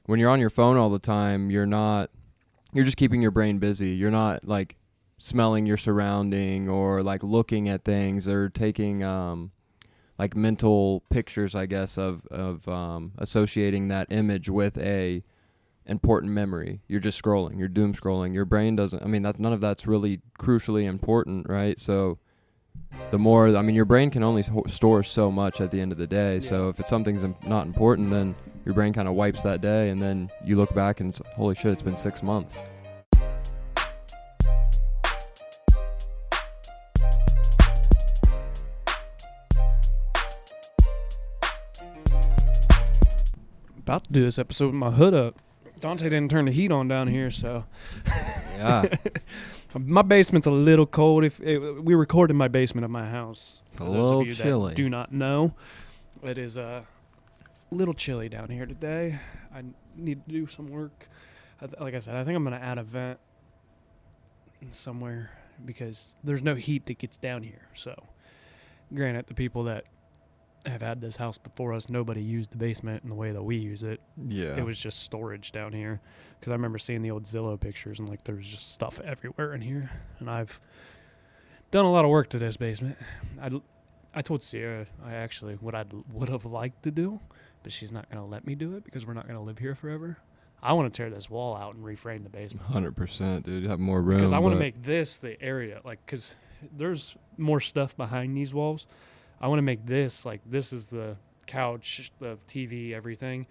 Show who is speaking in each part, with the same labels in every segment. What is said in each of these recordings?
Speaker 1: when you're on your phone all the time, you're just keeping your brain busy. You're not like smelling your surrounding or like looking at things or taking like mental pictures, I guess, of associating that image with a important memory. You're just scrolling. You're doom scrolling. Your brain doesn't. I mean, none of that's really crucially important, right? So the more, I mean, your brain can only store so much at the end of the day. Yeah. So if something's not important, then your brain kind of wipes that day, and then you look back and it's, holy shit, it's been 6 months.
Speaker 2: About to do this episode with my hood up. Dante didn't turn the heat on down here, so
Speaker 1: yeah.
Speaker 2: My basement's a little cold. We record in my basement of my house.
Speaker 1: It's a little chilly.
Speaker 2: Do not know. It is a little chilly down here today. I need to do some work. Like I said, I think I'm going to add a vent somewhere because there's no heat that gets down here. So, granted, the people that have had this house before us, nobody used the basement in the way that we use it.
Speaker 1: Yeah.
Speaker 2: It was just storage down here. Because I remember seeing the old Zillow pictures and like there was just stuff everywhere in here. And I've done a lot of work to this basement. I told Sierra what I would have liked to do, but she's not going to let me do it because we're not going to live here forever. I want to tear this wall out and reframe the basement.
Speaker 1: 100%, dude. Have more room.
Speaker 2: Because I want to make this the area. Like, because there's more stuff behind these walls. I want to make this, like, this is the couch, the TV, everything.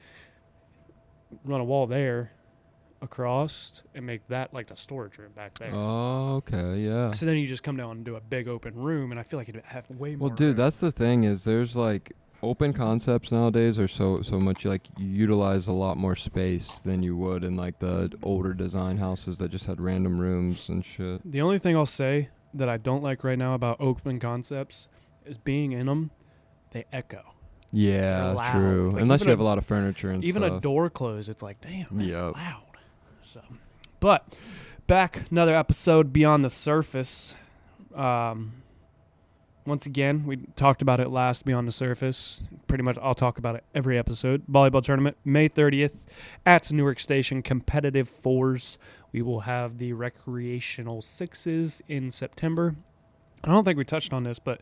Speaker 2: Run a wall there across and make that, like, the storage room back there.
Speaker 1: Oh, okay, yeah.
Speaker 2: So then you just come down and do a big open room, and I feel like it'd have way more
Speaker 1: Well, dude,
Speaker 2: room.
Speaker 1: that's the thing is there's, like, open concepts nowadays are so much, like, you utilize a lot more space than you would in, like, the older design houses that just had random rooms and shit.
Speaker 2: The only thing I'll say that I don't like right now about open concepts is being in them, they echo.
Speaker 1: Yeah, true. Like, unless you have a lot of furniture and
Speaker 2: even
Speaker 1: stuff.
Speaker 2: Even a door closed, it's like, damn, that's
Speaker 1: yep.
Speaker 2: loud. So, but back, another episode Beyond the Surface. Once again, we talked about it last, Beyond the Surface. Pretty much I'll talk about it every episode. Volleyball tournament, May 30th at Newark Station, competitive fours. We will have the recreational sixes in September. I don't think we touched on this, but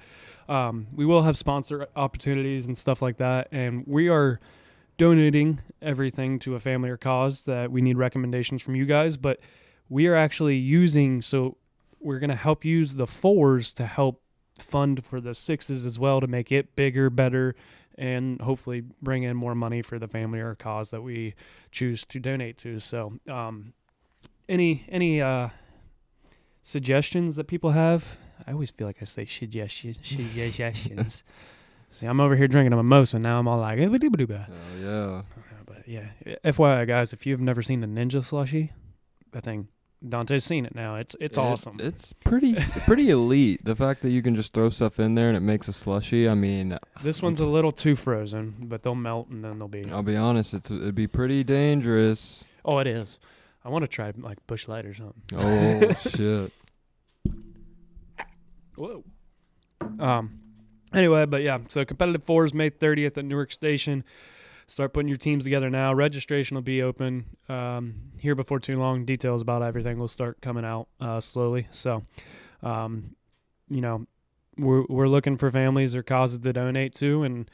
Speaker 2: we will have sponsor opportunities and stuff like that. And we are donating everything to a family or cause that we need recommendations from you guys. But we are actually so we're going to help use the fours to help fund for the sixes as well to make it bigger, better, and hopefully bring in more money for the family or cause that we choose to donate to. So any suggestions that people have? I always feel like I say suggestions. See, I'm over here drinking a mimosa. Now I'm all like,
Speaker 1: oh, yeah.
Speaker 2: But yeah, FYI, guys, if you've never seen a Ninja slushie, that thing, Dante's seen it now. It's awesome.
Speaker 1: It's pretty elite. The fact that you can just throw stuff in there and it makes a slushie. I mean,
Speaker 2: this one's a little too frozen, but they'll melt and then they'll be.
Speaker 1: I'll be honest, it'd be pretty dangerous.
Speaker 2: Oh, it is. I want to try like Busch Light or something.
Speaker 1: Oh shit.
Speaker 2: Whoa. Anyway, but yeah, so competitive fours May 30th at Newark Station. Start putting your teams together now. Registration will be open here before too long. Details about everything will start coming out slowly. So, we're looking for families or causes to donate to, and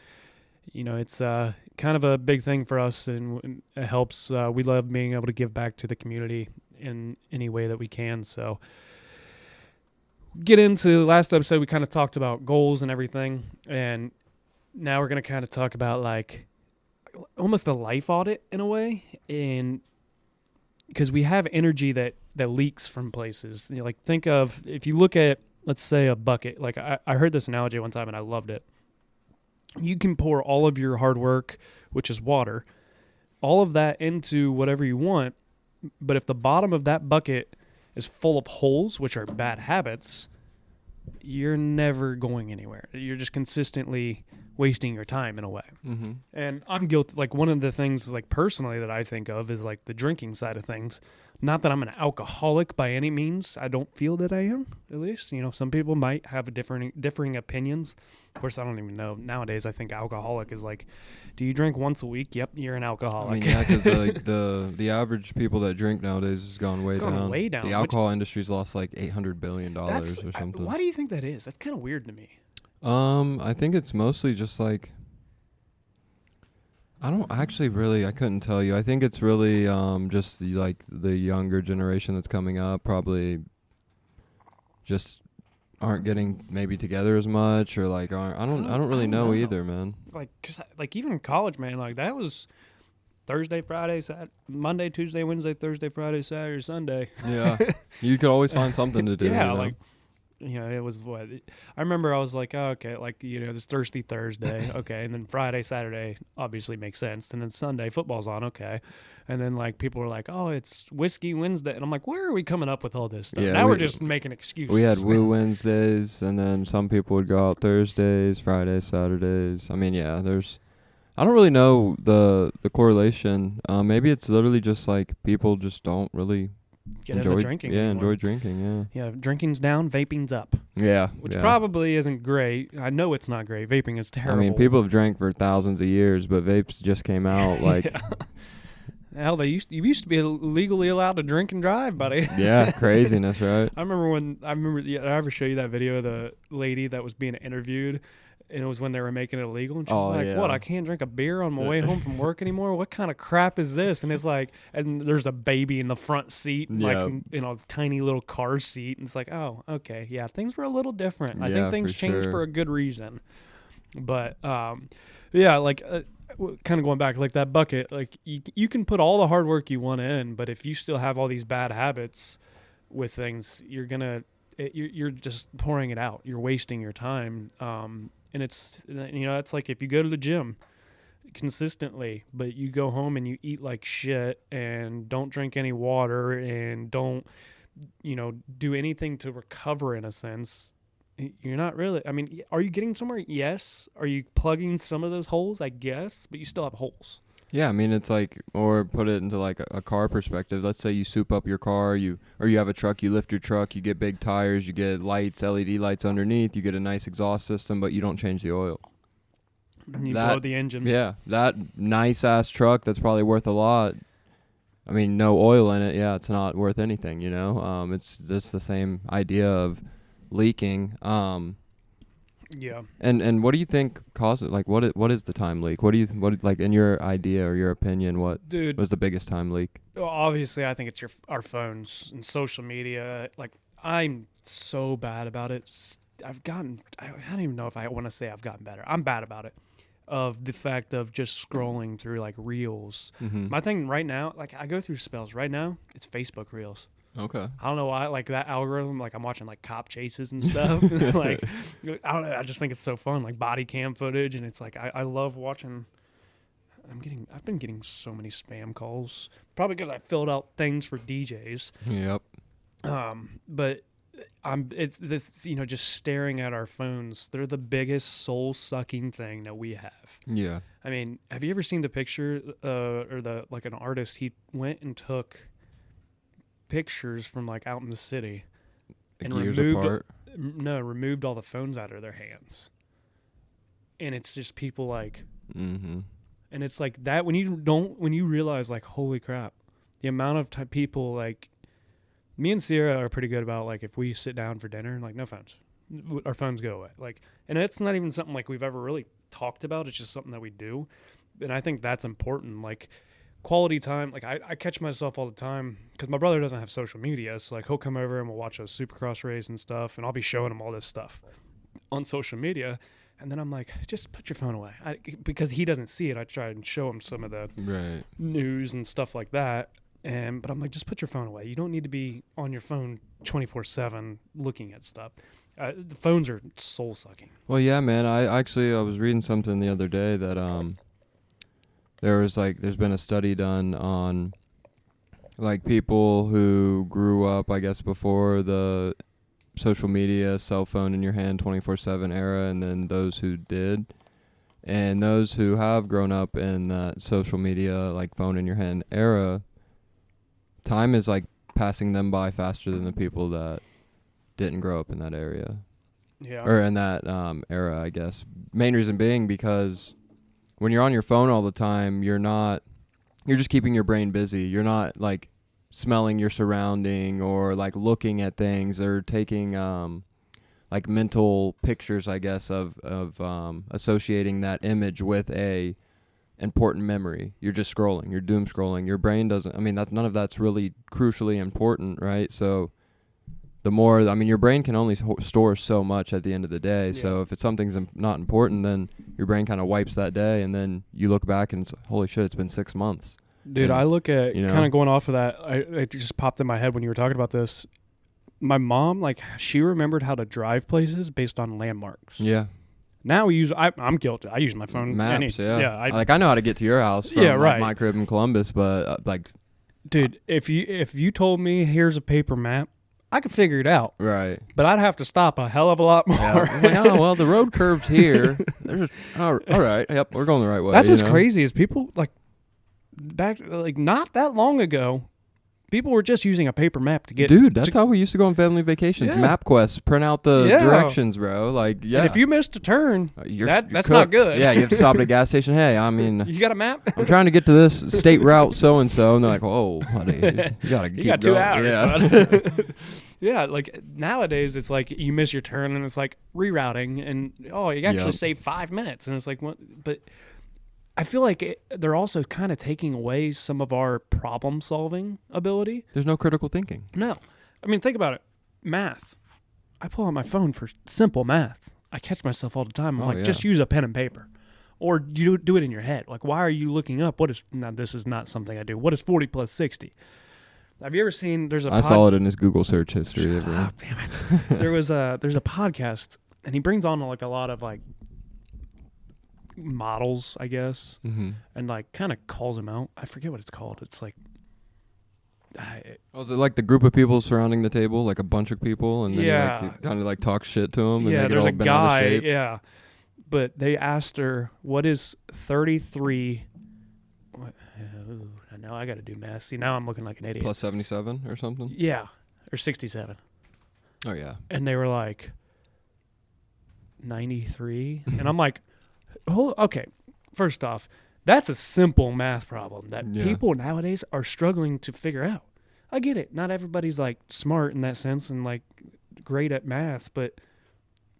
Speaker 2: it's kind of a big thing for us, and it helps. We love being able to give back to the community in any way that we can. So. Get into last episode, we kind of talked about goals and everything, and now we're going to kind of talk about like almost a life audit in a way, and because we have energy that leaks from places. Like think of, if you look at, let's say a bucket, like I heard this analogy one time and I loved it. You can pour all of your hard work, which is water, all of that into whatever you want, but if the bottom of that bucket is full of holes, which are bad habits, you're never going anywhere. You're just consistently wasting your time in a way. And I'm guilty. Like one of the things like personally that I think of is like the drinking side of things. Not that I'm an alcoholic by any means. I don't feel that I am, at least. Some people might have a differing opinions. Of course, I don't even know. Nowadays, I think alcoholic is like, do you drink once a week? Yep, you're an alcoholic.
Speaker 1: I mean, yeah, because the average people that drink nowadays has gone way down.
Speaker 2: Way down.
Speaker 1: The alcohol industry's lost like $800 billion or something.
Speaker 2: Why do you think that is? That's kind of weird to me.
Speaker 1: I think it's mostly just like, I couldn't tell you. I think it's really just the younger generation that's coming up probably just aren't getting maybe together as much, or like I don't really know either, man.
Speaker 2: Like, cause even in college, man, like that was Thursday, Friday, Monday, Tuesday, Wednesday, Thursday, Friday, Saturday, Sunday.
Speaker 1: Yeah, you could always find something to do.
Speaker 2: Yeah, like. It was what I remember. I was like, oh, okay, like, this Thirsty Thursday, okay, and then Friday, Saturday obviously makes sense, and then Sunday football's on, okay, and then like people were like, oh, it's Whiskey Wednesday, and I'm like, where are we coming up with all this stuff? Now we're just making excuses.
Speaker 1: We had Woo Wednesdays, and then some people would go out Thursdays, Fridays, Saturdays. I mean, yeah, I don't really know the correlation. Maybe it's literally just like people just don't really enjoy drinking. Yeah, enjoy drinking.
Speaker 2: Yeah, drinking's down, vaping's up.
Speaker 1: Yeah,
Speaker 2: which probably isn't great. I know it's not great. Vaping is terrible.
Speaker 1: I mean, people have drank for thousands of years, but vapes just came out. Like,
Speaker 2: hell, you used to be legally allowed to drink and drive, buddy.
Speaker 1: Yeah, craziness, right?
Speaker 2: I remember. Did I ever show you that video of the lady that was being interviewed? And it was when they were making it illegal. And she's like, what, I can't drink a beer on my way home from work anymore? What kind of crap is this? And it's like, and there's a baby in the front seat, like, tiny little car seat. And it's like, oh, okay. Yeah, things were a little different. I think things changed for a good reason. But, like, kind of going back, like that bucket, like you can put all the hard work you want in, but if you still have all these bad habits with things, you're just pouring it out. You're wasting your time. And it's, it's like if you go to the gym consistently, but you go home and you eat like shit and don't drink any water and don't, do anything to recover in a sense, you're not really, I mean, are you getting somewhere? Yes. Are you plugging some of those holes? I guess, but you still have holes.
Speaker 1: Yeah, I mean, it's like, or put it into like a car perspective. Let's say you soup up your car, or you have a truck, you lift your truck, you get big tires, you get lights, LED lights underneath, you get a nice exhaust system, but you don't change the oil.
Speaker 2: And you blow the engine.
Speaker 1: Yeah, that nice-ass truck that's probably worth a lot. I mean, no oil in it, yeah, it's not worth anything, It's just the same idea of leaking.
Speaker 2: Yeah.
Speaker 1: And what do you think caused it? Like, what is the time leak? What like in your idea or your opinion? What was the biggest time leak?
Speaker 2: Well, obviously, I think it's our phones and social media. Like, I'm so bad about it. I don't even know if I want to say I've gotten better. I'm bad about it. Of the fact of just scrolling through like reels. Mm-hmm. My thing right now, like I go through spells. Right now, it's Facebook reels.
Speaker 1: Okay.
Speaker 2: I don't know why, like that algorithm, like I'm watching like cop chases and stuff. Like, I don't know. I just think it's so fun, like body cam footage. And it's like, I love watching. I've been getting so many spam calls, probably because I filled out things for DJs.
Speaker 1: Yep.
Speaker 2: But it's this, just staring at our phones. They're the biggest soul sucking thing that we have.
Speaker 1: Yeah.
Speaker 2: I mean, have you ever seen the picture, or like an artist, he went and took pictures from like out in the city and removed all the phones out of their hands, and it's just people like, and it's like that when you realize like, holy crap, the amount of people, like me and Sierra are pretty good about like if we sit down for dinner, like no phones, our phones go away, like, and it's not even something like we've ever really talked about. It's just something that we do, and I think that's important. Like quality time, like I catch myself all the time because my brother doesn't have social media, so like he'll come over and we'll watch a Supercross race and stuff, and I'll be showing him all this stuff on social media, and then I'm like, just put your phone away, because he doesn't see it. I try and show him some of the news and stuff like that, but I'm like, just put your phone away. You don't need to be on your phone 24/7 looking at stuff. The phones are soul sucking.
Speaker 1: Well, yeah, man. I was reading something the other day that there's been a study done on like people who grew up, I guess, before the social media, cell phone in your hand 24/7 era, and then those who did. And those who have grown up in that social media, like phone in your hand era, time is like passing them by faster than the people that didn't grow up in that area.
Speaker 2: Yeah.
Speaker 1: Or in that era, I guess. Main reason being because when you're on your phone all the time, you're just keeping your brain busy. You're not like smelling your surrounding or like looking at things or taking like mental pictures, I guess, of associating that image with a important memory. You're just scrolling. You're doom scrolling. Your brain doesn't. I mean, none of that's really crucially important, right? So the more, I mean, your brain can only store so much at the end of the day. Yeah. So if it's something's not important, then your brain kind of wipes that day, and then you look back and it's, holy shit, it's been 6 months.
Speaker 2: Dude,
Speaker 1: and,
Speaker 2: I look at kind of going off of that. It just popped in my head when you were talking about this. My mom, like, she remembered how to drive places based on landmarks.
Speaker 1: Yeah.
Speaker 2: Now we use, I'm guilty. I use my phone.
Speaker 1: Maps, yeah. I know how to get to your house from
Speaker 2: right.
Speaker 1: my crib in Columbus, but like.
Speaker 2: Dude, if you told me here's a paper map, I could figure it out.
Speaker 1: Right.
Speaker 2: But I'd have to stop a hell of a lot more.
Speaker 1: Yeah. Like, oh, well, the road curves here. All right. Yep, we're going the right way.
Speaker 2: That's what's crazy is people, like, back, like, not that long ago, people were just using a paper map to get...
Speaker 1: Dude, that's how we used to go on family vacations.
Speaker 2: Yeah.
Speaker 1: MapQuest, print out the directions, bro. Like, yeah.
Speaker 2: And if you missed a turn,
Speaker 1: you're
Speaker 2: that's not good.
Speaker 1: Yeah, you have to stop at a gas station. Hey, I mean...
Speaker 2: You got a map?
Speaker 1: I'm trying to get to this state route so-and-so. And they're like, oh, buddy, you got to keep going.
Speaker 2: You got 2 hours,
Speaker 1: yeah.
Speaker 2: bud. Yeah, like, nowadays, it's like you miss your turn, and it's like rerouting, and, you actually save 5 minutes. And it's like, what? But... I feel like they're also kind of taking away some of our problem-solving ability.
Speaker 1: There's no critical thinking.
Speaker 2: No. I mean, think about it. Math. I pull out my phone for simple math. I catch myself all the time. I'm just use a pen and paper. Or you do it in your head. Like, why are you looking up? Now, this is not something I do. What is 40 plus 60? Have you ever seen,
Speaker 1: I saw it in his Google search history.
Speaker 2: Oh, damn it. There's a podcast, and he brings on, like, a lot of, like, models, I guess, and like kind of calls them out. I forget what it's called. It's like,
Speaker 1: is it like the group of people surrounding the table, like a bunch of people, and then you kind of like talk shit to them? And
Speaker 2: there's a guy, but they asked her, "What is 33?" Now I got to do math. See, now I'm looking like an idiot.
Speaker 1: Plus 77 or something.
Speaker 2: Yeah, or 67.
Speaker 1: Oh yeah.
Speaker 2: And they were like 93, and I'm like. Okay, first off, that's a simple math problem that people nowadays are struggling to figure out. I get it. Not everybody's like smart in that sense and like great at math, but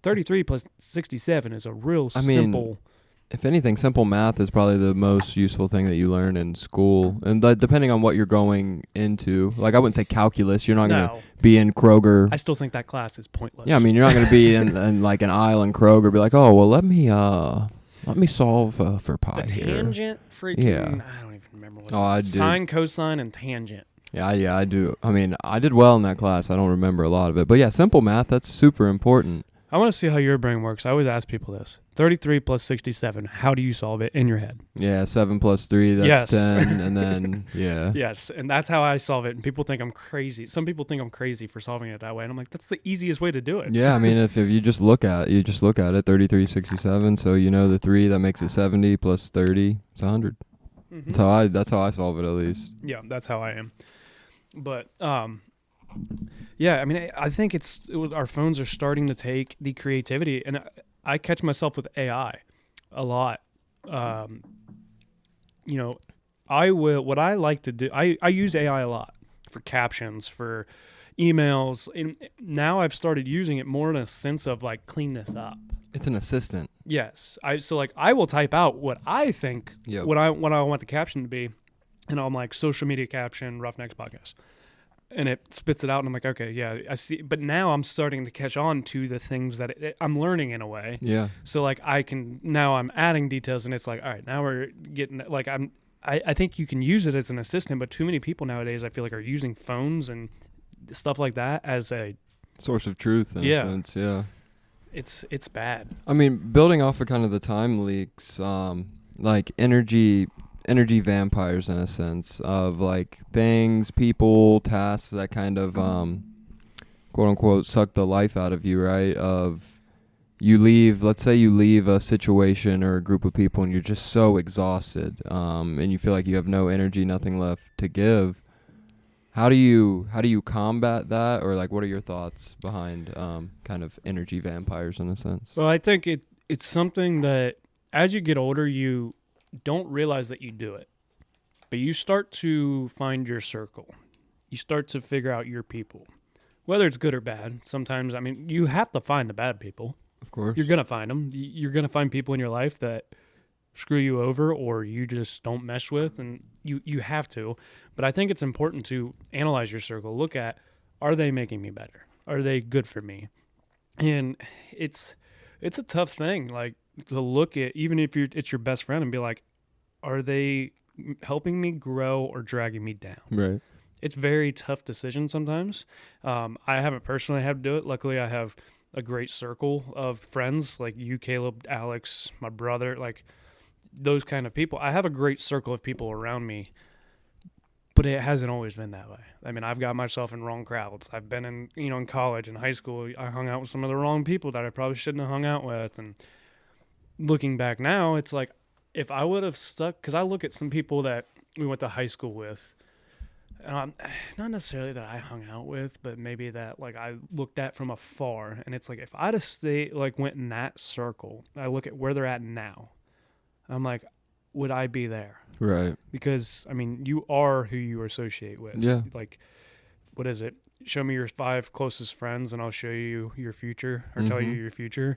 Speaker 2: 33 plus 67 is a real simple.
Speaker 1: If anything, simple math is probably the most useful thing that you learn in school. And depending on what you're going into, like I wouldn't say calculus. You're not going to be in Kroger.
Speaker 2: I still think that class is pointless.
Speaker 1: Yeah, I mean, you're not going to be in like an aisle in Kroger. Be like, oh, well, let me solve for pi
Speaker 2: the tangent
Speaker 1: here.
Speaker 2: freaking, I don't even remember what it is. Sine, cosine, and tangent.
Speaker 1: Yeah, I do. I mean, I did well in that class. I don't remember a lot of it. But yeah, simple math, that's super important.
Speaker 2: I want to see how your brain works. I always ask people this. 33 plus 67, how do you solve it in your head?
Speaker 1: Yeah, 7 plus 3, that's 10. And then,
Speaker 2: Yes, and that's how I solve it. And people think I'm crazy. Some people think I'm crazy for solving it that way. And I'm like, that's the easiest way to do it.
Speaker 1: Yeah, I mean, if you just look at it, 33, 67. So you know the 3, that makes it 70 plus 30, it's 100. Mm-hmm. That's how I solve it, at least.
Speaker 2: Yeah, that's how I am. But, yeah, I mean, I think our phones are starting to take the creativity, and I catch myself with AI a lot. What I like to do, I use AI a lot for captions, for emails, and now I've started using it more in a sense of like clean this up.
Speaker 1: It's an assistant.
Speaker 2: Yes, I will type out what I think, what I want the caption to be, and I'm like social media caption, Roughnecks podcast. And it spits it out, and I'm like, okay, yeah, I see. But now I'm starting to catch on to the things that I'm learning in a way.
Speaker 1: Yeah.
Speaker 2: So like I'm adding details, and it's like, all right, now we're getting like I think you can use it as an assistant, but too many people nowadays I feel like are using phones and stuff like that as a
Speaker 1: source of truth in a sense. Yeah.
Speaker 2: It's bad.
Speaker 1: I mean, building off of kind of the time leaks, like energy vampires in a sense of like things, people, tasks that kind of quote unquote suck the life out of you, right? Let's say you leave a situation or a group of people and you're just so exhausted, and you feel like you have no energy, nothing left to give. How do you combat that, or like what are your thoughts behind kind of energy vampires in a sense?
Speaker 2: Well, I think it's something that as you get older, you don't realize that you do it, but you start to find your circle. You start to figure out your people, whether it's good or bad. Sometimes, I mean, you have to find the bad people.
Speaker 1: Of course.
Speaker 2: You're going to find them. You're going to find people in your life that screw you over or you just don't mesh with, and you have to. But I think it's important to analyze your circle. Look at, are they making me better? Are they good for me? And it's a tough thing, like, to look at, even if it's your best friend, and be like, are they helping me grow or dragging me down?
Speaker 1: Right.
Speaker 2: It's very tough decision sometimes. I haven't personally had to do it. Luckily, I have a great circle of friends like you, Caleb, Alex, my brother, like those kind of people. I have a great circle of people around me, but it hasn't always been that way. I mean, I've got myself in wrong crowds. I've been in college and high school, I hung out with some of the wrong people that I probably shouldn't have hung out with. And looking back now, it's like, if I would have stuck, because I look at some people that we went to high school with, not necessarily that I hung out with, but maybe that like I looked at from afar, and it's like, if I'd have stayed, like went in that circle, I look at where they're at now, I'm like, would I be there?
Speaker 1: Right.
Speaker 2: Because I mean, you are who you associate with.
Speaker 1: Yeah.
Speaker 2: Like, what is it? Show me your 5 closest friends, and I'll show you your future, or tell you your future.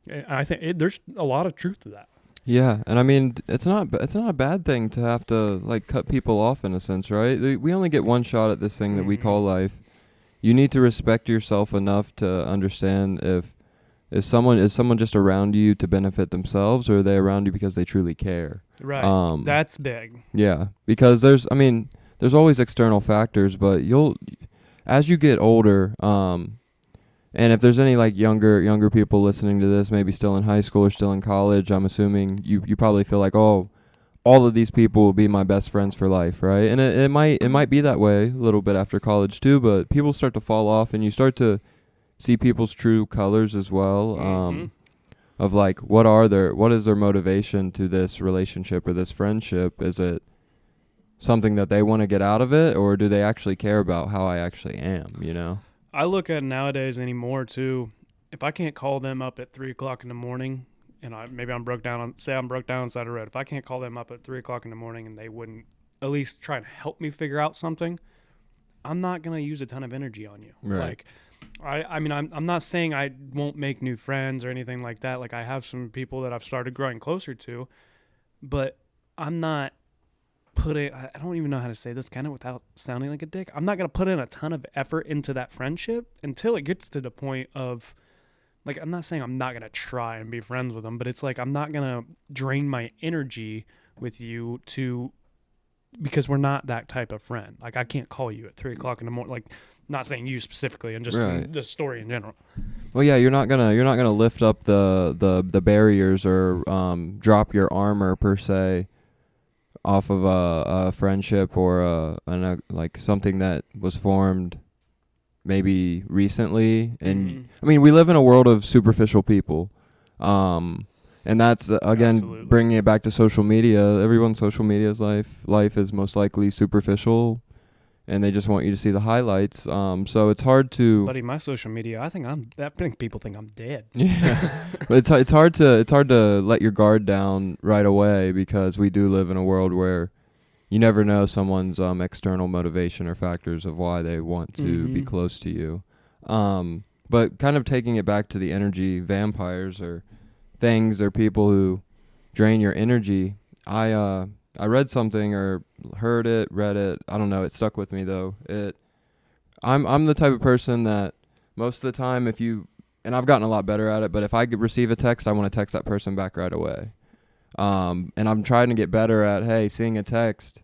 Speaker 2: And I think there's a lot of truth to that.
Speaker 1: Yeah, and I mean, it's not a bad thing to have to like cut people off in a sense, right? We only get one shot at this thing that we call life. You need to respect yourself enough to understand if someone is just around you to benefit themselves, or are they around you because they truly care.
Speaker 2: Right. That's big.
Speaker 1: Yeah, because there's always external factors, but as you get older, and if there's any like younger people listening to this, maybe still in high school or still in college, I'm assuming you probably feel like, oh, all of these people will be my best friends for life, right? And it might be that way a little bit after college too, but people start to fall off, and you start to see people's true colors as well. Of like, what is their motivation to this relationship or this friendship? Is it something that they want to get out of it, or do they actually care about how I actually am,
Speaker 2: I look at nowadays anymore too. If I can't call them up at 3:00 in the morning, and I'm broke down on the side of the road. If I can't call them up at 3:00 in the morning, and they wouldn't at least try and help me figure out something, I'm not gonna use a ton of energy on you.
Speaker 1: Right.
Speaker 2: Like, I'm not saying I won't make new friends or anything like that. Like, I have some people that I've started growing closer to, but I'm not I don't even know how to say this kind of without sounding like a dick. I'm not going to put in a ton of effort into that friendship until it gets to the point of, like, I'm not saying I'm not going to try and be friends with them, but it's like, I'm not going to drain my energy with you because we're not that type of friend. Like, I can't call you at 3:00 in the morning, like, not saying you specifically, and just
Speaker 1: right.
Speaker 2: the story in general.
Speaker 1: Well, yeah, you're not gonna lift up the barriers or drop your armor per se off of a friendship or like something that was formed maybe recently. And I mean, we live in a world of superficial people, and that's again
Speaker 2: Absolutely.
Speaker 1: Bringing it back to social media. Everyone's social media's life is most likely superficial, and they just want you to see the highlights. So it's hard to.
Speaker 2: Buddy, my social media, I think people think I'm dead.
Speaker 1: Yeah, but it's hard to let your guard down right away, because we do live in a world where you never know someone's external motivation or factors of why they want to be close to you. But kind of taking it back to the energy vampires or things or people who drain your energy. I read something or read it. I don't know. It stuck with me though. I'm the type of person that most of the time, and I've gotten a lot better at it, but if I could receive a text, I want to text that person back right away. And I'm trying to get better at, hey, seeing a text.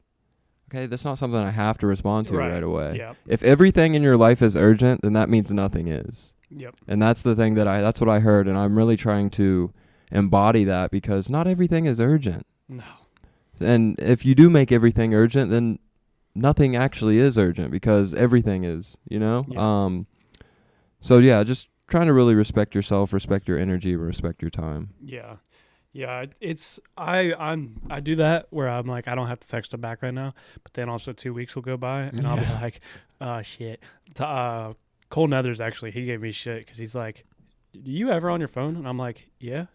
Speaker 1: Okay, that's not something I have to respond to right away.
Speaker 2: Yep.
Speaker 1: If everything in your life is urgent, then that means nothing is.
Speaker 2: Yep.
Speaker 1: And that's the thing that's what I heard, and I'm really trying to embody that, because not everything is urgent.
Speaker 2: No.
Speaker 1: And if you do make everything urgent, then nothing actually is urgent, because everything is,
Speaker 2: Yeah.
Speaker 1: So yeah, just trying to really respect yourself, respect your energy, respect your time.
Speaker 2: Yeah. Yeah, I do that where I'm like I don't have to text them back right now, but then also 2 weeks will go by and I'll be like, oh shit. Cole Nethers actually he gave me shit because he's like, you ever on your phone? And I'm like, yeah.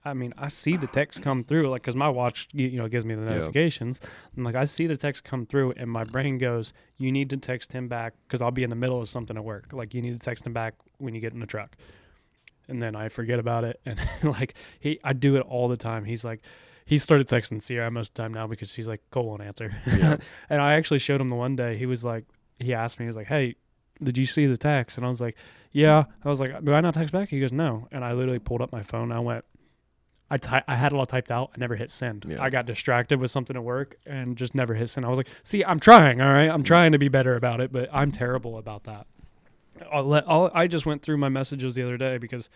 Speaker 2: I mean, I see the text come through like because my watch gives me the notifications. I'm like, I see the text come through and my brain goes, you need to text him back because I'll be in the middle of something at work. Like you need to text him back when you get in the truck. And then I forget about it, and like I do it all the time. He's like, he started texting Sierra most of the time now because she's like, Cole won't answer.
Speaker 1: Yeah.
Speaker 2: And I actually showed him the one day. He was like, he asked me, he was like, hey, did you see the text? And I was like, yeah. I was like, do I not text back? He goes, no. And I literally pulled up my phone. I went, I had it all typed out. I never hit send.
Speaker 1: Yeah.
Speaker 2: I got distracted with something at work and just never hit send. I was like, see, I'm trying. All right, I'm trying to be better about it, but I'm terrible about that. I just went through my messages the other day because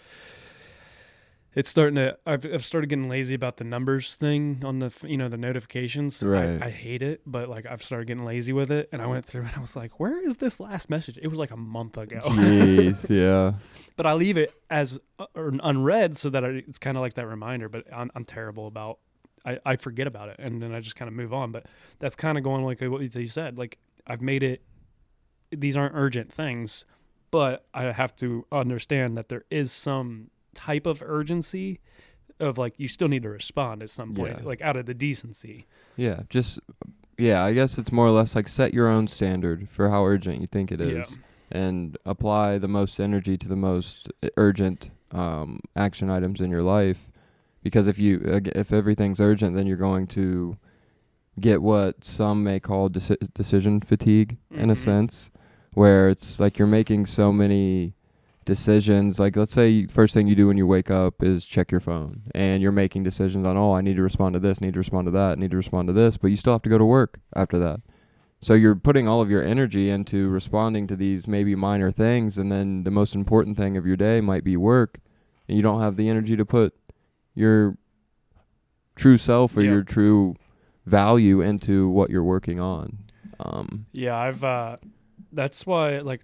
Speaker 2: it's starting to. I've started getting lazy about the numbers thing on the the notifications.
Speaker 1: Right.
Speaker 2: I hate it, but like I've started getting lazy with it, and I went through and I was like, where is this last message? It was like a month ago.
Speaker 1: Jeez, yeah.
Speaker 2: But I leave it as unread so that it's kind of like that reminder. But I'm terrible about. I forget about it, and then I just kind of move on. But that's kind of going like what you said. Like I've made it. These aren't urgent things. But I have to understand that there is some type of urgency of like you still need to respond at some point, like out of the decency.
Speaker 1: Yeah, I guess it's more or less like set your own standard for how urgent you think it is and apply the most energy to the most urgent action items in your life. Because if everything's urgent, then you're going to get what some may call decision fatigue in a sense. Where it's like you're making so many decisions. Like let's say first thing you do when you wake up is check your phone. And you're making decisions on, I need to respond to this, need to respond to that, need to respond to this. But you still have to go to work after that. So you're putting all of your energy into responding to these maybe minor things. And then the most important thing of your day might be work. And you don't have the energy to put your true self or your true value into what you're working on.
Speaker 2: That's why, like,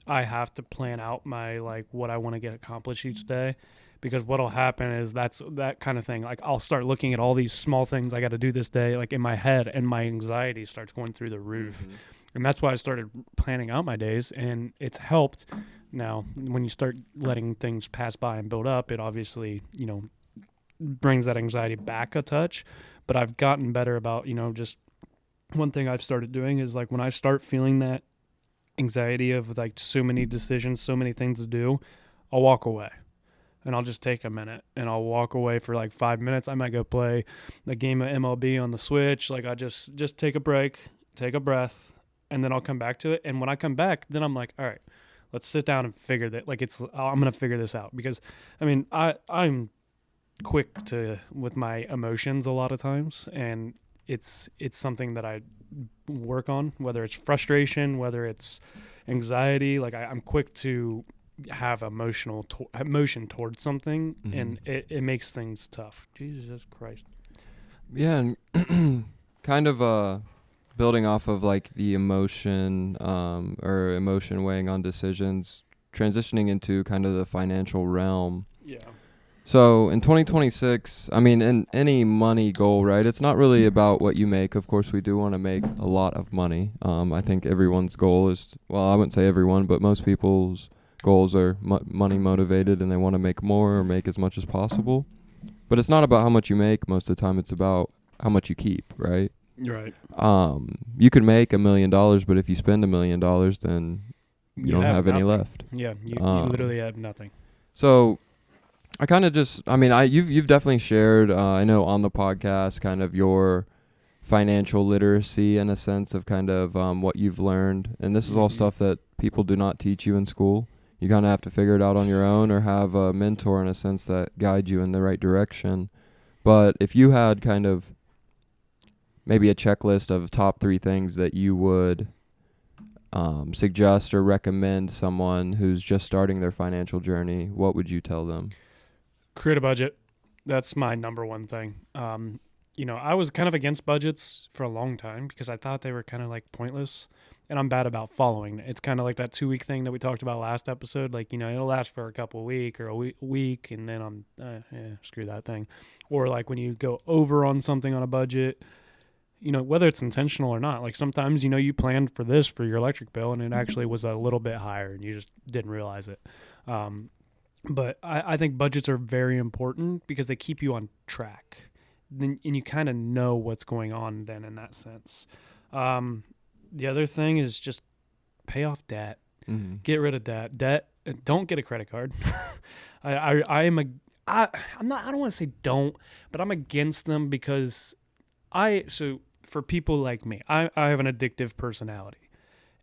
Speaker 2: I have to plan out my, like, what I want to get accomplished each day, because what'll happen is that kind of thing. Like, I'll start looking at all these small things I got to do this day, like, in my head, and my anxiety starts going through the roof. Mm-hmm. And that's why I started planning out my days, and it's helped. Now, when you start letting things pass by and build up, it obviously, brings that anxiety back a touch. But I've gotten better about, just one thing I've started doing is, like, when I start feeling that anxiety of like so many decisions, so many things to do, I'll walk away and I'll just take a minute and I'll walk away for like 5 minutes. I might go play a game of MLB on the Switch. Like I just take a break, take a breath, and then I'll come back to it. And when I come back, then I'm like, all right, let's sit down and figure that. Like I'm going to figure this out, because I mean, I'm quick with my emotions a lot of times, and it's something that I work on, whether it's frustration, whether it's anxiety. Like I'm quick to have emotion towards something, mm-hmm. and it makes things tough. Jesus Christ.
Speaker 1: Yeah, and kind of building off of like the emotion or emotion weighing on decisions, transitioning into kind of the financial realm.
Speaker 2: Yeah.
Speaker 1: So in 2026, I mean, in any money goal, right, it's not really about what you make. Of course, we do want to make a lot of money. I think everyone's goal is, well, I wouldn't say everyone, but most people's goals are money motivated, and they want to make more or make as much as possible. But it's not about how much you make most of the time. It's about how much you keep, right?
Speaker 2: Right.
Speaker 1: You can make $1 million, but if you spend $1 million, then you don't have any left.
Speaker 2: Yeah, you literally have nothing.
Speaker 1: So I kind of just, I mean, you've definitely shared, I know on the podcast, kind of your financial literacy in a sense of kind of what you've learned. And this is all stuff that people do not teach you in school. You kind of have to figure it out on your own, or have a mentor in a sense that guide you in the right direction. But if you had kind of maybe a checklist of top 3 things that you would suggest or recommend someone who's just starting their financial journey, what would you tell them?
Speaker 2: Create a budget. That's my number one thing. I was kind of against budgets for a long time because I thought they were kind of like pointless, and I'm bad about following. It's kind of like that 2 week thing that we talked about last episode. Like, it'll last for a couple of weeks or a week, and then I'm, screw that thing. Or like when you go over on something on a budget, whether it's intentional or not, like sometimes, you planned for this for your electric bill and it actually was a little bit higher and you just didn't realize it. But I think budgets are very important because they keep you on track. And you kind of know what's going on then in that sense. The other thing is just pay off debt.
Speaker 1: Mm-hmm.
Speaker 2: Get rid of debt. Don't get a credit card. I don't want to say don't, but I'm against them because so for people like me, I have an addictive personality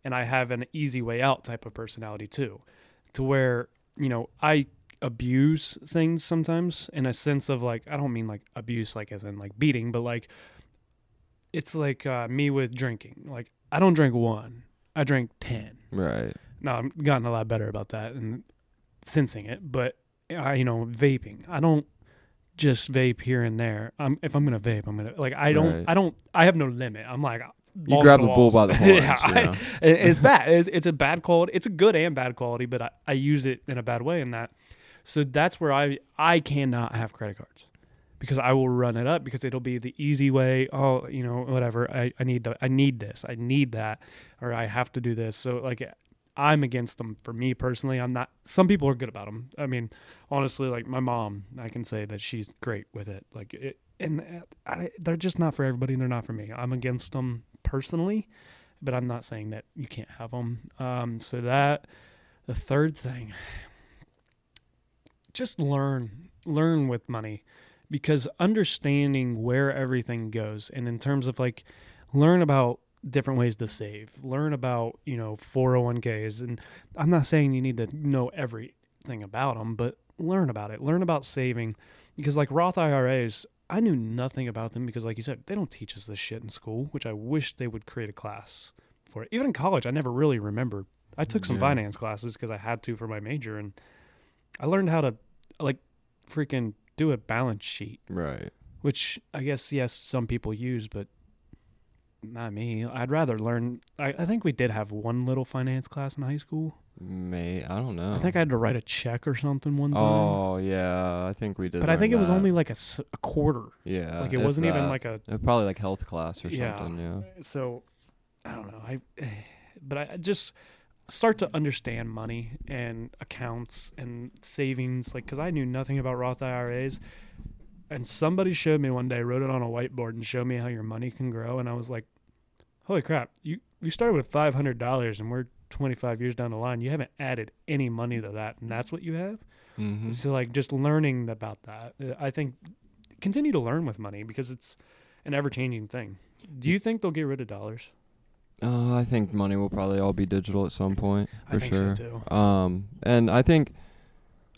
Speaker 2: and I have an easy way out type of personality too, to where, I abuse things sometimes in a sense of like, I don't mean like abuse, like as in like beating, but like, it's like me with drinking. Like I don't drink one, I drink 10.
Speaker 1: Right.
Speaker 2: Now I've gotten a lot better about that and sensing it, but vaping, I don't just vape here and there. If I'm gonna vape, I'm gonna like. I have no limit. I'm like
Speaker 1: you grab the bull by the horns.
Speaker 2: Yeah, it's bad. It's a bad quality. It's a good and bad quality, but I use it in a bad way in that. So that's where I cannot have credit cards because I will run it up because it'll be the easy way. Oh, whatever. I need this. I need that, or I have to do this. So like. I'm against them. For me personally, I'm not. Some people are good about them. I mean, honestly, like my mom, I can say that she's great with it. Like it, and they're just not for everybody. And they're not for me. I'm against them personally, but I'm not saying that you can't have them. So that the third thing, just learn with money, because understanding where everything goes, and in terms of like, learn about different ways to save, learn about 401ks, and I'm not saying you need to know everything about them, but learn about it, learn about saving, because like Roth IRAs, I knew nothing about them because like you said, they don't teach us this shit in school, which I wish they would create a class for it. Even in college, I never really remembered. I took some finance classes because I had to for my major, and I learned how to like freaking do a balance sheet,
Speaker 1: right? Which
Speaker 2: I guess yes, some people use, but not me. I'd rather learn. I think we did have one little finance class in high school. I don't know. I think I had to write a check or something one time.
Speaker 1: Oh, yeah. I think we did.
Speaker 2: But I think it was only like a quarter.
Speaker 1: Yeah.
Speaker 2: Like it wasn't even like a.
Speaker 1: Probably like health class or something. Yeah.
Speaker 2: So, I don't know. But I just start to understand money and accounts and savings. Like, because I knew nothing about Roth IRAs. And somebody showed me one day, wrote it on a whiteboard and showed me how your money can grow. And I was like, holy crap, you started with $500 and we're 25 years down the line. You haven't added any money to that. And that's what you have. Mm-hmm. So like just learning about that, I think continue to learn with money because it's an ever changing thing. Do you think they'll get rid of dollars?
Speaker 1: I think money will probably all be digital at some point. For
Speaker 2: I think
Speaker 1: sure.
Speaker 2: So too.
Speaker 1: And I think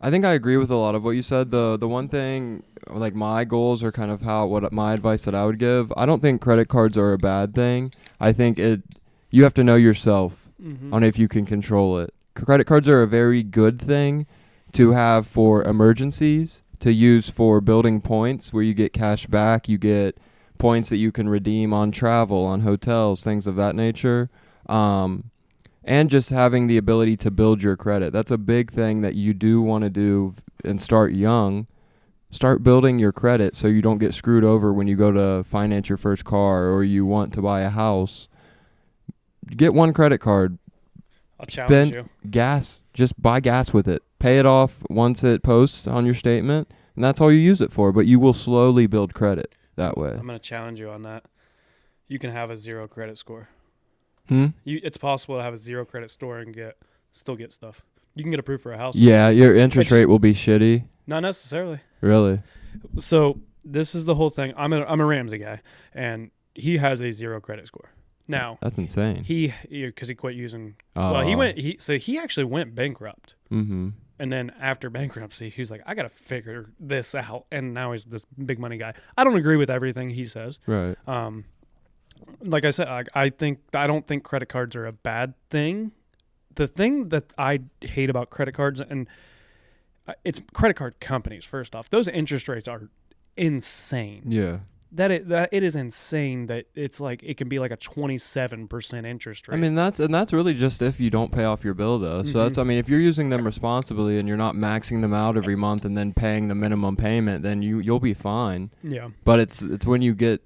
Speaker 1: I agree with a lot of what you said. The one thing, like my goals are kind of what my advice that I would give. I don't think credit cards are a bad thing. I think you have to know yourself on if you can control it. Credit cards are a very good thing to have for emergencies, to use for building points where you get cash back, you get points that you can redeem on travel, on hotels, things of that nature. And just having the ability to build your credit. That's a big thing that you do want to do and start young. Start building your credit so you don't get screwed over when you go to finance your first car or you want to buy a house. Get one credit card.
Speaker 2: I'll challenge you.
Speaker 1: Gas. Just buy gas with it. Pay it off once it posts on your statement, and that's all you use it for. But you will slowly build credit that way.
Speaker 2: I'm going to challenge you on that. You can have a 0 credit score.
Speaker 1: It's
Speaker 2: possible to have a 0 credit score and still get stuff. You can get approved for a house.
Speaker 1: Yeah, your interest rate will be shitty.
Speaker 2: Not necessarily.
Speaker 1: Really?
Speaker 2: So this is the whole thing. I'm a Ramsey guy, and he has a 0 credit score. Now
Speaker 1: that's insane.
Speaker 2: Because he quit using. Well, he actually went bankrupt. Mm-hmm. And then after bankruptcy, he was like, I got to figure this out. And now he's this big money guy. I don't agree with everything he says.
Speaker 1: Right.
Speaker 2: Like I said, I don't think credit cards are a bad thing. The thing that I hate about credit cards, and it's credit card companies, first off, those interest rates are insane.
Speaker 1: Yeah.
Speaker 2: that it is insane that it's like it can be like a 27% interest rate.
Speaker 1: I mean, that's really just if you don't pay off your bill, though. So that's, I mean, if you're using them responsibly and you're not maxing them out every month and then paying the minimum payment, then you'll be fine.
Speaker 2: Yeah.
Speaker 1: But it's when you get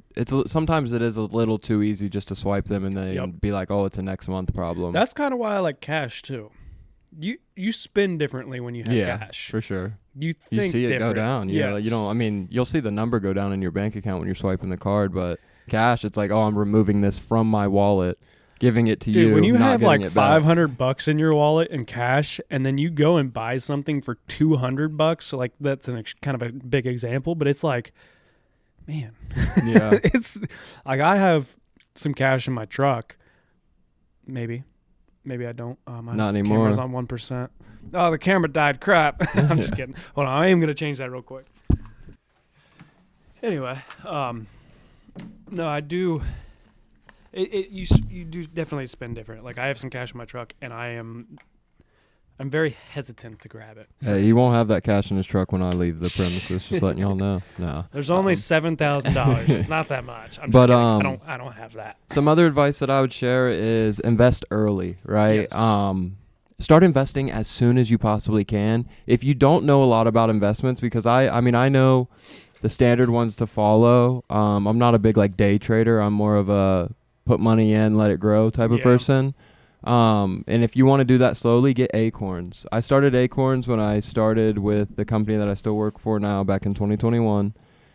Speaker 1: sometimes it is a little too easy just to swipe them and then be like, oh, it's a next month problem.
Speaker 2: That's kind of why I like cash too. You spend differently when you have cash.
Speaker 1: For sure.
Speaker 2: You
Speaker 1: see it go down.
Speaker 2: Yes.
Speaker 1: You don't. I mean, you'll see the number go down in your bank account when you're swiping the card, but cash, it's like, oh, I'm removing this from my wallet, giving it to you.
Speaker 2: Dude, when you
Speaker 1: not
Speaker 2: have
Speaker 1: getting
Speaker 2: like
Speaker 1: it back.
Speaker 2: $500 in your wallet in cash, and then you go and buy something for $200, so like that's kind of a big example, but it's like, man,
Speaker 1: Yeah.
Speaker 2: it's like I have some cash in my truck. Maybe I don't. My
Speaker 1: Not anymore.
Speaker 2: Camera's on 1%. Oh, the camera died. Crap. I'm just kidding. Hold on. I am gonna change that real quick. Anyway, no, I do. You do definitely spend different. Like I have some cash in my truck, and I'm very hesitant to grab it.
Speaker 1: Hey, he won't have that cash in his truck when I leave the premises. Just letting y'all know. No.
Speaker 2: There's only $7,000. It's not that much. I'm
Speaker 1: But,
Speaker 2: just kidding. I don't have that.
Speaker 1: Some other advice that I would share is invest early, right?
Speaker 2: Yes.
Speaker 1: Start investing as soon as you possibly can. If you don't know a lot about investments, because I mean, I know the standard ones to follow. I'm not a big like day trader. I'm more of a put money in, let it grow type of person. And if you want to do that slowly, get Acorns. I started Acorns when I started with the company that I still work for now back in 2021.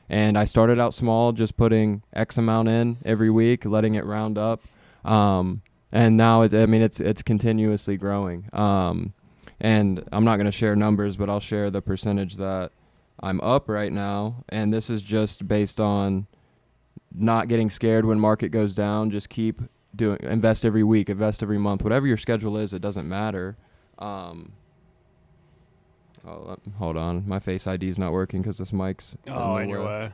Speaker 1: And I started out small, just putting X amount in every week, letting it round up. And now it's continuously growing. And I'm not going to share numbers, but I'll share the percentage that I'm up right now. And this is just based on not getting scared when market goes down. Just keep invest every week, invest every month, whatever your schedule is, it doesn't matter. Hold on. My Face ID is not working because this mic's
Speaker 2: in your way.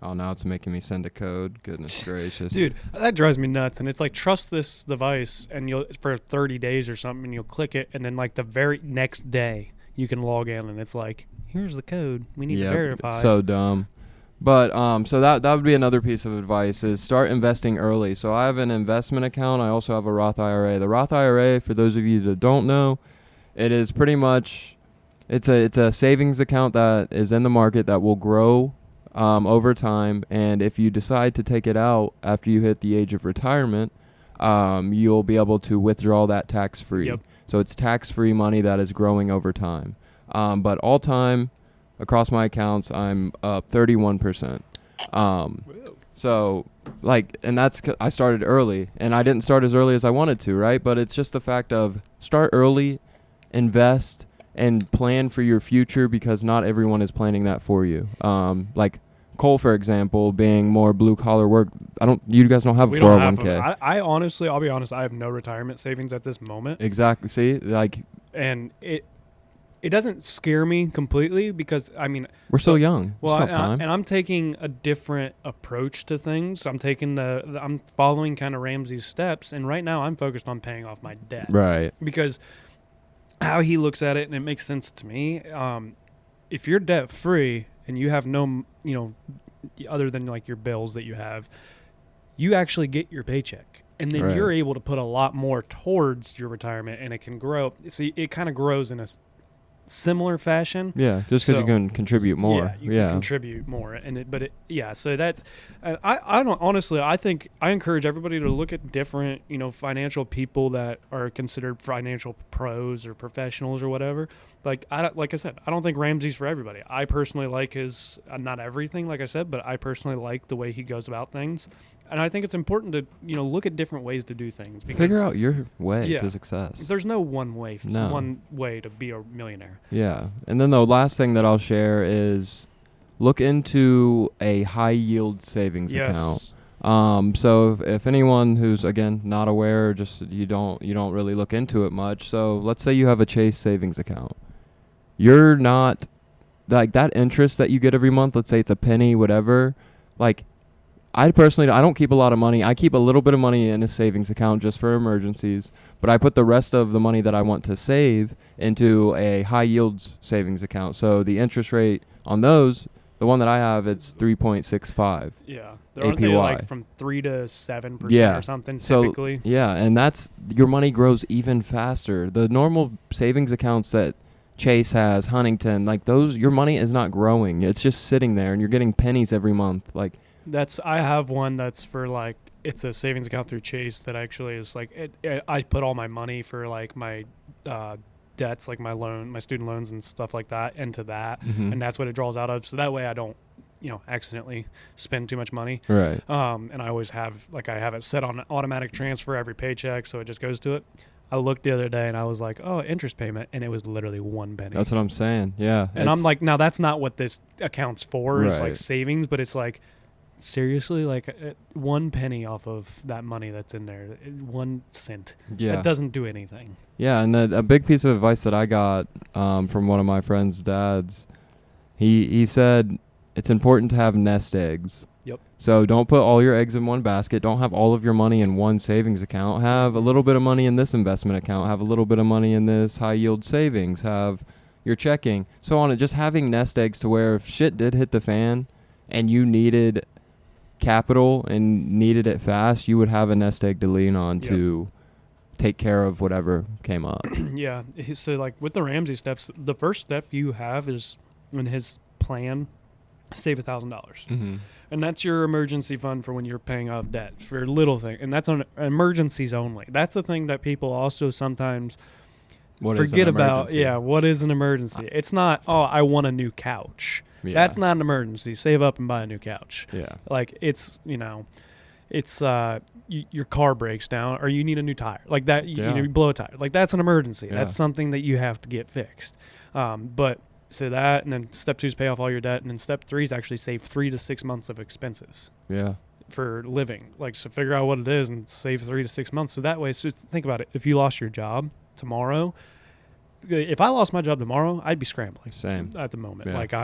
Speaker 1: Oh, now it's making me send a code. Goodness gracious.
Speaker 2: Dude, that drives me nuts. And it's like, trust this device and you'll for 30 days or something, and you'll click it, and then like the very next day you can log in and it's like, here's the code. We need to verify.
Speaker 1: So dumb. But so that would be another piece of advice is start investing early. So I have an investment account. I also have a Roth IRA. The Roth IRA, for those of you that don't know, it is pretty much it's a savings account that is in the market that will grow over time, and if you decide to take it out after you hit the age of retirement, you'll be able to withdraw that tax-free.
Speaker 2: Yep.
Speaker 1: So it's tax-free money that is growing over time. But all time, across my accounts, I'm up 31%. So, like, and I started early, and I didn't start as early as I wanted to, right? But it's just the fact of start early, invest, and plan for your future, because not everyone is planning that for you. Like Cole, for example, being more blue collar work, you guys don't have a 401k.
Speaker 2: I honestly, I'll be honest, I have no retirement savings at this moment.
Speaker 1: Exactly. See, like,
Speaker 2: and it doesn't scare me completely, because I mean,
Speaker 1: we're so young.
Speaker 2: Well, and I'm taking a different approach to things. I'm taking I'm following kind of Ramsey's steps, and right now I'm focused on paying off my debt.
Speaker 1: Right.
Speaker 2: Because how he looks at it, and it makes sense to me. If you're debt free and you have no, other than like your bills that you have, you actually get your paycheck, and then you're able to put a lot more towards your retirement, and it can grow. See, it kind of grows in a similar fashion.
Speaker 1: Yeah, just because you can contribute more.
Speaker 2: Yeah, you can contribute more, so that's. I don't honestly. I think I encourage everybody to look at different, financial people that are considered financial pros or professionals or whatever. Like I said, I don't think Ramsey's for everybody. I personally like his not everything, like I said, but I personally like the way he goes about things, and I think it's important to look at different ways to do things. Because,
Speaker 1: figure out your way to success.
Speaker 2: There's no one way. One way to be a millionaire.
Speaker 1: Yeah, and then the last thing that I'll share is look into a high yield savings account. So if anyone who's again not aware, just you don't really look into it much. So let's say you have a Chase savings account. You're not like that interest that you get every month. Let's say it's a penny, whatever. Like I personally, I don't keep a lot of money. I keep a little bit of money in a savings account just for emergencies, but I put the rest of the money that I want to save into a high yields savings account. So the interest rate on those, the one that I have, it's 3.65.
Speaker 2: Yeah. Aren't they
Speaker 1: APY.
Speaker 2: like from 3 to 7%
Speaker 1: Yeah.
Speaker 2: or something
Speaker 1: So,
Speaker 2: typically?
Speaker 1: yeah, and that's, your money grows even faster. The normal savings accounts that Chase has, Huntington, like those, your money is not growing. It's just sitting there and you're getting pennies every month. Like,
Speaker 2: I have one that's for like, it's a savings account through Chase that actually is like, I put all my money for like my debts, like my student loans and stuff like that into that. And that's what it draws out of. So that way I don't, accidentally spend too much money.
Speaker 1: right.
Speaker 2: And I always have, I have it set on automatic transfer every paycheck. So it just goes to it. I looked the other day and I was like, oh, interest payment. And it was literally 1 penny.
Speaker 1: That's what I'm saying. Yeah.
Speaker 2: And I'm like, now that's not what this account's for. It's like
Speaker 1: Right.
Speaker 2: savings, but it's like, seriously, like 1 penny off of that money that's in there, 1 cent.
Speaker 1: yeah.
Speaker 2: That doesn't do anything.
Speaker 1: Yeah, and a big piece of advice that I got from one of my friend's dads, he said it's important to have nest eggs.
Speaker 2: Yep.
Speaker 1: So don't put all your eggs in one basket. Don't have all of your money in one savings account. Have a little bit of money in this investment account. Have a little bit of money in this high yield savings. Have your checking. So on it, just having nest eggs to where if shit did hit the fan and you needed capital and needed it fast, you would have a nest egg to lean on to take care of whatever came up.
Speaker 2: Yeah. So like with the Ramsey steps, the first step you have is in his plan, save $1,000. And that's your emergency fund for when you're paying off debt for little thing. And that's on emergencies only. That's the thing that people also sometimes forget about. Yeah. What is an emergency? It's not, oh, I want a new couch.
Speaker 1: Yeah.
Speaker 2: That's not an emergency. Save up and buy a new couch.
Speaker 1: Yeah.
Speaker 2: Like it's, it's your car breaks down or you need a new tire. Like that, you blow a tire. Like that's an emergency.
Speaker 1: Yeah.
Speaker 2: That's something that you have to get fixed. But so that, and then step 2 is pay off all your debt. And then step 3 is actually save 3 to 6 months of expenses.
Speaker 1: Yeah.
Speaker 2: For living. Like, so figure out what it is and save 3 to 6 months. So that way, so think about it. If you lost your job tomorrow, if I lost my job tomorrow, I'd be scrambling.
Speaker 1: Same.
Speaker 2: At the moment.
Speaker 1: Yeah.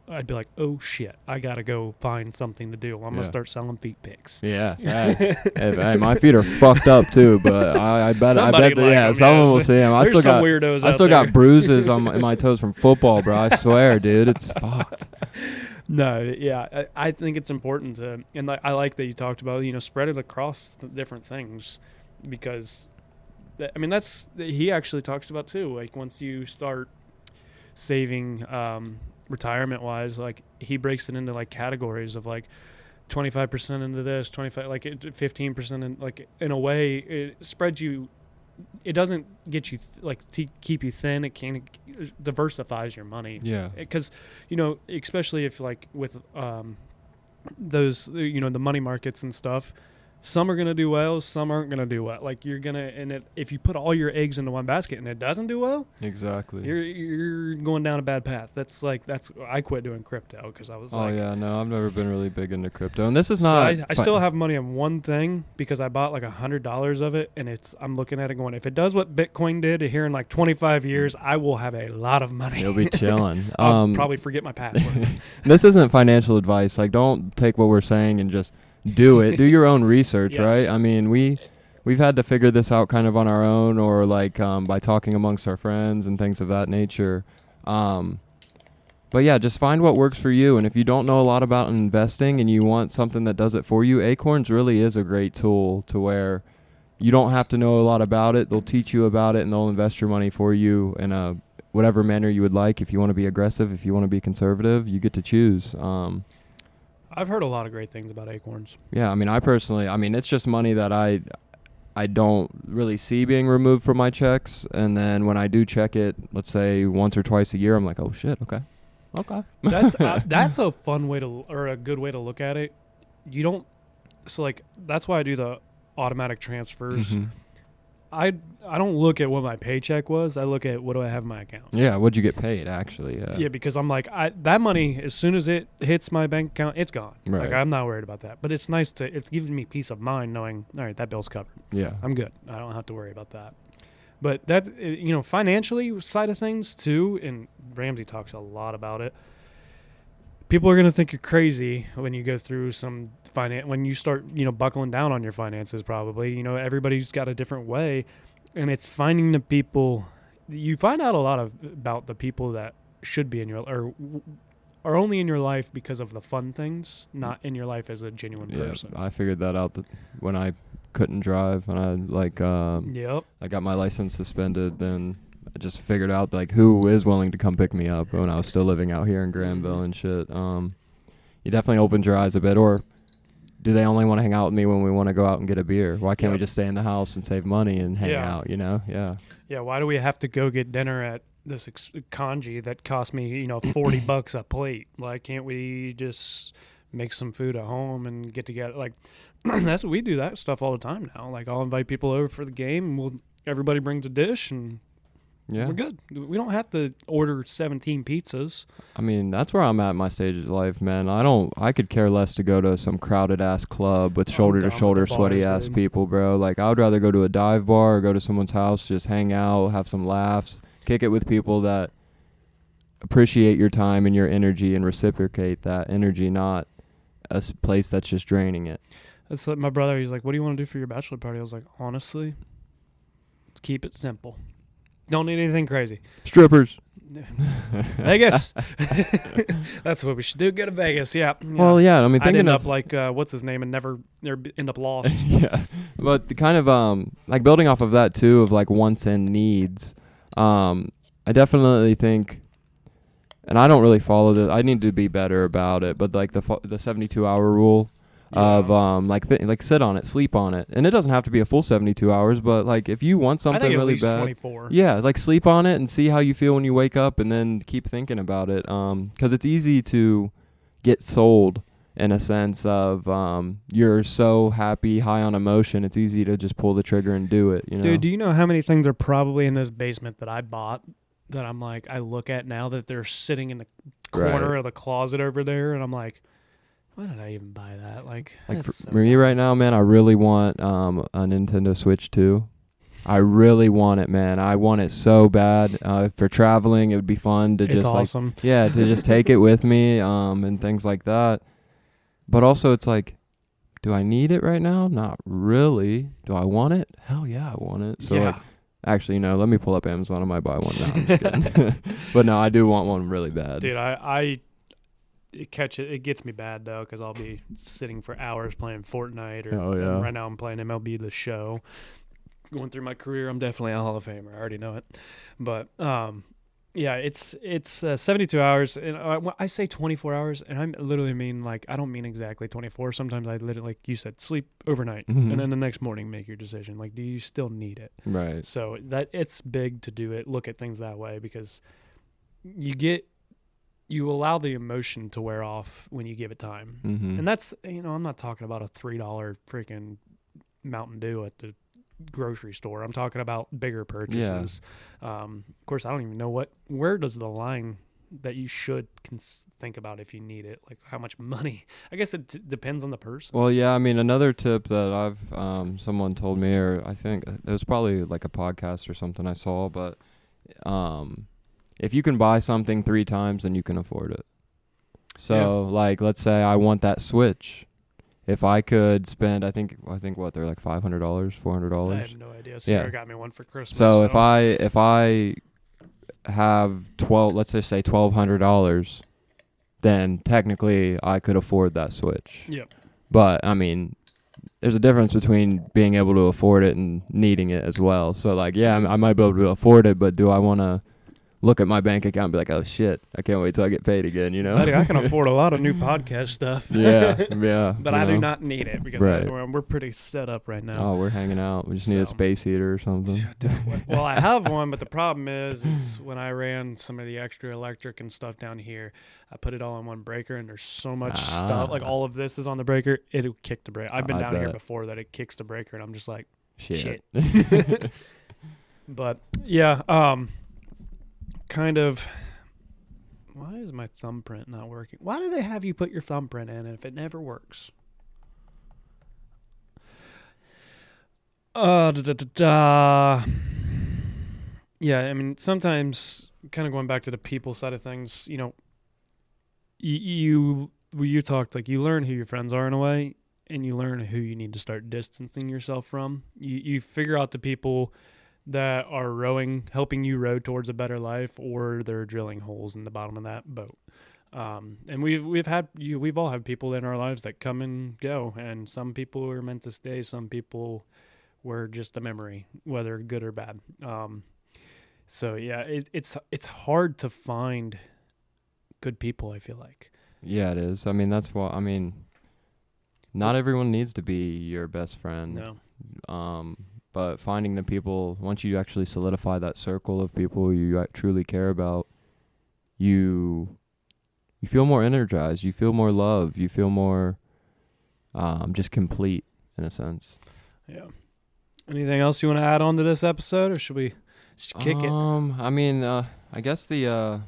Speaker 2: I'd be like, oh shit, I got to go find something to do. I'm going to start selling feet pics.
Speaker 1: Yeah. Hey, my feet are fucked up too, but I bet
Speaker 2: Somebody
Speaker 1: someone will see them. I
Speaker 2: There's
Speaker 1: still got
Speaker 2: weirdos
Speaker 1: I
Speaker 2: out
Speaker 1: still
Speaker 2: there.
Speaker 1: got bruises on my toes from football, bro. I swear, dude, it's fucked.
Speaker 2: No, yeah, I think it's important to, and I like that you talked about, spread it across the different things, because, he actually talks about too, like once you start saving retirement wise, like he breaks it into like categories of like 25% into this, 25, like 15%, and like in a way it spreads you. It doesn't get you keep you thin. It diversifies your money.
Speaker 1: Yeah.
Speaker 2: Because, especially if like with those, the money markets and stuff, some are going to do well, some aren't going to do well. Like if you put all your eggs into one basket and it doesn't do well,
Speaker 1: Exactly.
Speaker 2: you're going down a bad path. I quit doing crypto because I was
Speaker 1: Oh yeah, no, I've never been really big into crypto, and this is not.
Speaker 2: I still have money on one thing because I bought like $100 of it, and I'm looking at it going, if it does what Bitcoin did here in like 25 years, I will have a lot of money.
Speaker 1: You'll be chilling.
Speaker 2: I'll probably forget my password.
Speaker 1: This isn't financial advice. Like, don't take what we're saying and just do it. Do your own research,
Speaker 2: Yes.
Speaker 1: right? I mean, we've had to figure this out kind of on our own, or like by talking amongst our friends and things of that nature. But yeah, just find what works for you. And if you don't know a lot about investing and you want something that does it for you, Acorns really is a great tool to where you don't have to know a lot about it. They'll teach you about it and they'll invest your money for you in a whatever manner you would like. If you want to be aggressive, if you want to be conservative, you get to choose.
Speaker 2: I've heard a lot of great things about Acorns.
Speaker 1: Yeah, I mean, it's just money that I don't really see being removed from my checks. And then when I do check it, let's say once or twice a year, I'm like, oh shit, okay.
Speaker 2: That's a fun way or a good way to look at it. That's why I do the automatic transfers.
Speaker 1: Mm-hmm.
Speaker 2: I don't look at what my paycheck was. I look at what do I have in my account.
Speaker 1: Yeah, what'd you get paid, actually?
Speaker 2: Yeah, because I'm like, that money, as soon as it hits my bank account, it's gone.
Speaker 1: Right.
Speaker 2: Like, I'm not worried about that. But it's nice it's giving me peace of mind knowing, all right, that bill's covered.
Speaker 1: Yeah.
Speaker 2: I'm good. I don't have to worry about that. But that, financially side of things too, and Ramsey talks a lot about it. people are going to think you're crazy when you go through some when you start, buckling down on your finances, probably. Everybody's got a different way, and it's finding the people. You find out a lot about the people that should be in your, or are only in your life because of the fun things, not in your life as a genuine person.
Speaker 1: I figured that out when I couldn't drive, and I got my license suspended, then I just figured out who is willing to come pick me up when I was still living out here in Granville and shit. You definitely opened your eyes a bit. Or do they only want to hang out with me when we want to go out and get a beer? Why can't we just stay in the house and save money and hang out, Yeah,
Speaker 2: why do we have to go get dinner at this congee that cost me, $40 a plate? Like, can't we just make some food at home and get together? Like, that's what we do, that stuff all the time now. Like, I'll invite people over for the game, and everybody brings a dish, and we're good. We don't have to order 17 pizzas.
Speaker 1: I mean, that's where I'm at in my stage of life, man. I could care less to go to some crowded ass club with shoulder to shoulder sweaty ass people, bro. Like, I would rather go to a dive bar or go to someone's house, just hang out, have some laughs, kick it with people that appreciate your time and your energy and reciprocate that energy, not a place that's just draining it.
Speaker 2: That's like my brother. He's like, "What do you want to do for your bachelor party?" I was like, "Honestly, let's keep it simple. Don't need anything crazy.
Speaker 1: Strippers.
Speaker 2: Vegas. That's what we should do. Go to Vegas. Yeah.
Speaker 1: Well, yeah. I mean,
Speaker 2: I'd end up like what's his name and never end up lost.
Speaker 1: Yeah. But the kind of like building off of that too, of like wants and needs. I definitely think, and I don't really follow this. I need to be better about it. But like the 72-hour rule. Of like sit on it, sleep on it, and it doesn't have to be a full 72 hours, but like if you want something
Speaker 2: I think
Speaker 1: really
Speaker 2: at least
Speaker 1: bad,
Speaker 2: 24.
Speaker 1: Yeah, like sleep on it and see how you feel when you wake up, and then keep thinking about it. Because it's easy to get sold in a sense of you're so happy, high on emotion. It's easy to just pull the trigger and do it.
Speaker 2: Dude, do you know how many things are probably in this basement that I bought that I'm like I look at now that they're sitting in the corner of the closet over there, and I'm like, why did I even buy that? Like
Speaker 1: for me right now, man, I really want a Nintendo Switch 2. I really want it, man. I want it so bad. For traveling, it would be fun to just
Speaker 2: awesome.
Speaker 1: To just take it with me and things like that. But also, it's like, do I need it right now? Not really. Do I want it? Hell yeah, I want it. So
Speaker 2: yeah.
Speaker 1: Actually, no, let me pull up Amazon. I might buy one now. I'm just kidding. But no, I do want one really bad.
Speaker 2: Dude, it gets me bad though, because I'll be sitting for hours playing Fortnite, or right now I'm playing MLB The Show. Going through my career, I'm definitely a Hall of Famer. I already know it, but it's 72 hours, and I say 24 hours, and I literally mean, like, I don't mean exactly 24. Sometimes I literally, like you said, sleep overnight, and then the next morning make your decision. Like, do you still need it?
Speaker 1: Right.
Speaker 2: So that it's big to do it. Look at things that way, because you allow the emotion to wear off when you give it time. And that's, I'm not talking about a $3 freaking Mountain Dew at the grocery store. I'm talking about bigger purchases. Of course, I don't even know where does the line that you should think about if you need it, like how much money? I guess it depends on the person.
Speaker 1: Well, yeah, I mean, another tip that I've, someone told me, or I think it was probably like a podcast or something I saw, but, if you can buy something 3 times, then you can afford it. So, like, let's say I want that Switch. If I could spend, I think what, they're like $500, $400.
Speaker 2: I have no idea. Sarah got me one for Christmas.
Speaker 1: So if I have let's just say $1,200, then technically I could afford that Switch.
Speaker 2: Yep.
Speaker 1: But I mean, there's a difference between being able to afford it and needing it as well. So like, yeah, I might be able to afford it, but do I want to look at my bank account and be like, oh shit, I can't wait till I get paid again,
Speaker 2: Buddy, I can afford a lot of new podcast stuff.
Speaker 1: Yeah.
Speaker 2: But I do not need it, because we're pretty set up right now.
Speaker 1: Oh, we're hanging out. We just need a space heater or something.
Speaker 2: Well, I have one, but the problem is when I ran some of the extra electric and stuff down here, I put it all on one breaker, and there's so much stuff. Like, all of this is on the breaker. It'll kick the breaker. I've been down here before that it kicks the breaker, and I'm just like, shit. But, yeah, kind of, why is my thumbprint not working? Why do they have you put your thumbprint in if it never works? Yeah, I mean, sometimes, kind of going back to the people side of things, you talked like you learn who your friends are in a way, and you learn who you need to start distancing yourself from. You figure out the people that are helping you row towards a better life, or they're drilling holes in the bottom of that boat. And we've all had people in our lives that come and go, and some people are meant to stay, some people were just a memory, whether good or bad. So yeah, it's hard to find good people, I feel like.
Speaker 1: Yeah, it is. I mean, that's what I mean. Not everyone needs to be your best friend.
Speaker 2: No.
Speaker 1: But finding the people, once you actually solidify that circle of people you truly care about, you feel more energized, you feel more love, you feel more just complete in a sense.
Speaker 2: Yeah. Anything else you want to add on to this episode, or should we just kick it?
Speaker 1: I mean, I guess the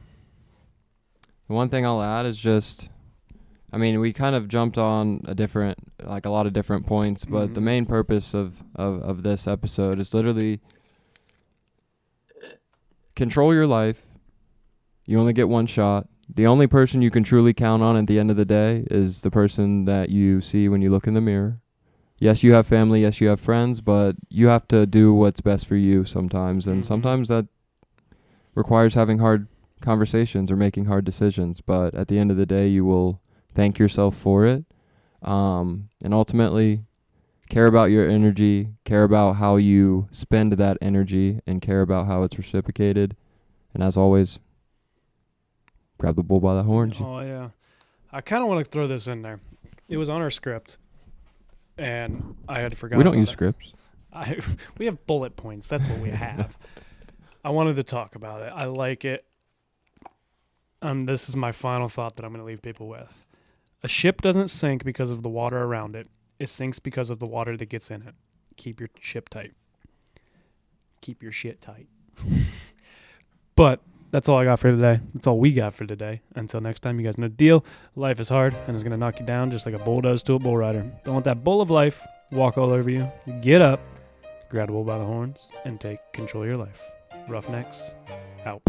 Speaker 1: one thing I'll add is just, I mean, we kind of jumped on a lot of different points, but the main purpose of this episode is literally control your life. You only get one shot. The only person you can truly count on at the end of the day is the person that you see when you look in the mirror. Yes, you have family. Yes, you have friends, but you have to do what's best for you sometimes. And sometimes that requires having hard conversations or making hard decisions. But at the end of the day, you will thank yourself for it. And ultimately, care about your energy, care about how you spend that energy, and care about how it's reciprocated. And as always, grab the bull by the horns.
Speaker 2: Oh, yeah. I kind of want to throw this in there. It was on our script, and I had forgotten.
Speaker 1: We don't use scripts.
Speaker 2: We have bullet points. That's what we have. I wanted to talk about it. I like it. This is my final thought that I'm going to leave people with. A ship doesn't sink because of the water around it. It sinks because of the water that gets in it. Keep your ship tight. Keep your shit tight. But that's all I got for today. That's all we got for today. Until next time, you guys know the deal. Life is hard, and it's going to knock you down just like a bull does to a bull rider. Don't let that bull of life walk all over you. Get up, grab the bull by the horns, and take control of your life. Roughnecks, out.